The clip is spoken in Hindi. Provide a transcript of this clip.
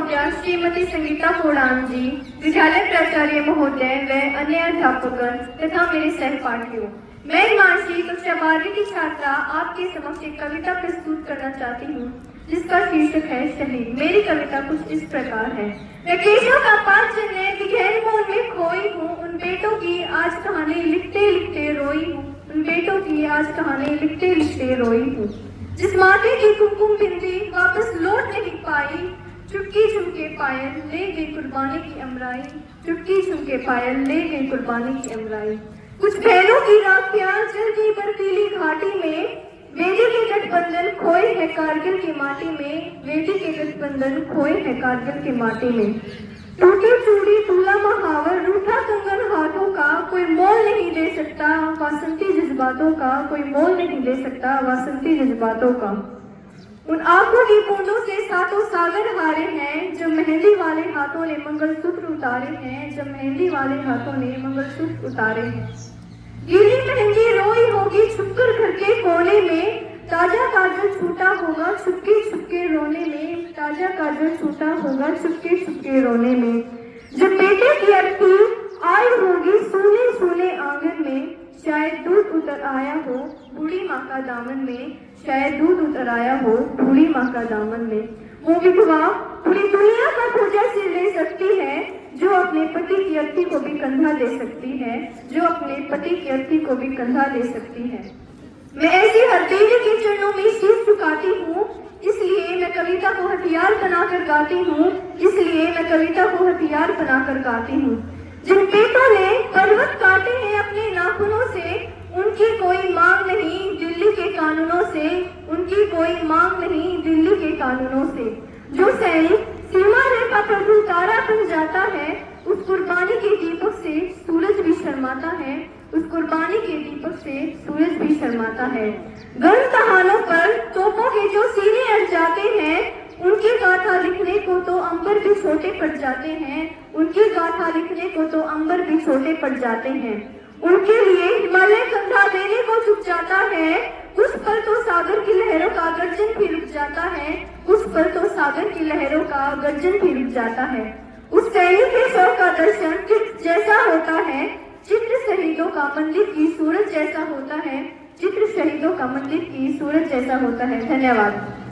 अध्यापक श्रीमती संगीता कोडान जी, विद्यालय प्राचार्य महोदय व अन्य अध्यापक तथा मेरे सहपाठियों, मैं हिमांशी कक्षा 12वीं की छात्रा आपके समक्ष एक कविता प्रस्तुत करना चाहती हूँ जिसका शीर्षक है शहीद। मेरी कविता कुछ इस प्रकार है। मैं केशव का पांच चन्ने गहन मौन में खोई हूँ, उन बेटों की आज कहानी लिखते लिखते रोई हूँ, उन बेटों की आज कहानी लिखते लिखते रोई हूँ। जिस माथे की कुमकुम बिंदी वापस लौट नहीं पाई, चुटकी झुमके पायल ले गई कुर्बानी की अमराई, चुटकी झुमके पायल ले गई कुर्बानी की अमराई। कुछ बहनों की राखियां जल गई बर्फीली घाटी में, बेटी के गठबंधन खोए है कारगिल की माटी में, बेटी के गठबंधन खोए है कारगिल की माटी में। टूटी चूड़ी दूल्हा महावर रूठा कंगन हाथों का कोई मोल नहीं दे सकता, वासंती जज्बातों का कोई मोल नहीं दे सकता, वासंती जज्बातों का। उन आंखों की बूंदों से सातों सागर हारे हैं, जब मेहंदी वाले हाथों ने मंगलसूत्र उतारे हैं, जब मेहंदी वाले हाथों ने मंगलसूत्र उतारे हैं। गीली मेहंदी रोई होगी छुपकर घर के कोने में, ताजा काजल छूटा होगा छुपके छुपके रोने में, ताजा काजल छूटा होगा छुपके छुपके रोने में। जब बेटे की अर्थी आई होगी सूने सूने आंगन में, शायद दूध उतर आया हो बूढ़ी माँ का दामन में, शायद दूध उतर आया हो बूढ़ी माँ का दामन में। वो विधवा पूरी दुनिया का खोजा सिर ले सकती है, जो अपने पति की अर्थी को भी कंधा दे सकती है, जो अपने पति की अर्थी को भी कंधा दे सकती है। मैं ऐसी हर देवी के चरणों में शीश झुकाती हूँ, इसलिए मैं कविता को हथियार बनाकर गाती हूँ, इसलिए मैं कविता को हथियार बनाकर गाती हूँ। जिन पेटों ने पर्वत काटे हैं अपने नाखूनों से, उनकी कोई मांग नहीं दिल्ली के कानूनों से, उनकी कोई मांग नहीं दिल्ली के कानूनों से। जो सैनिक सीमा रेखा पर तारा बन जाता है, उस कुर्बानी के दीपक से सूरज भी शर्माता है, उस कुर्बानी के दीपक से सूरज भी शर्माता है। गन कहानों पर तोपों के जो सीने अड़ जाते हैं, उनकी गाथा लिखने को तो अंबर भी छोटे पड़ जाते हैं, उनकी गाथा लिखने को तो अंबर भी छोटे पड़ जाते हैं। उनके लिए हिमालय कंधा देने को झुक जाता है, उस पर तो सागर की लहरों का गर्जन भी रुक जाता है, उस पर तो सागर की लहरों का गर्जन भी रुक जाता है। उस सैनिक के शव का दर्शन चित्र जैसा होता है, चित्र शहीदों का मंदिर की सूरज जैसा होता है, चित्र शहीदों का मंदिर की सूरज जैसा होता है। धन्यवाद।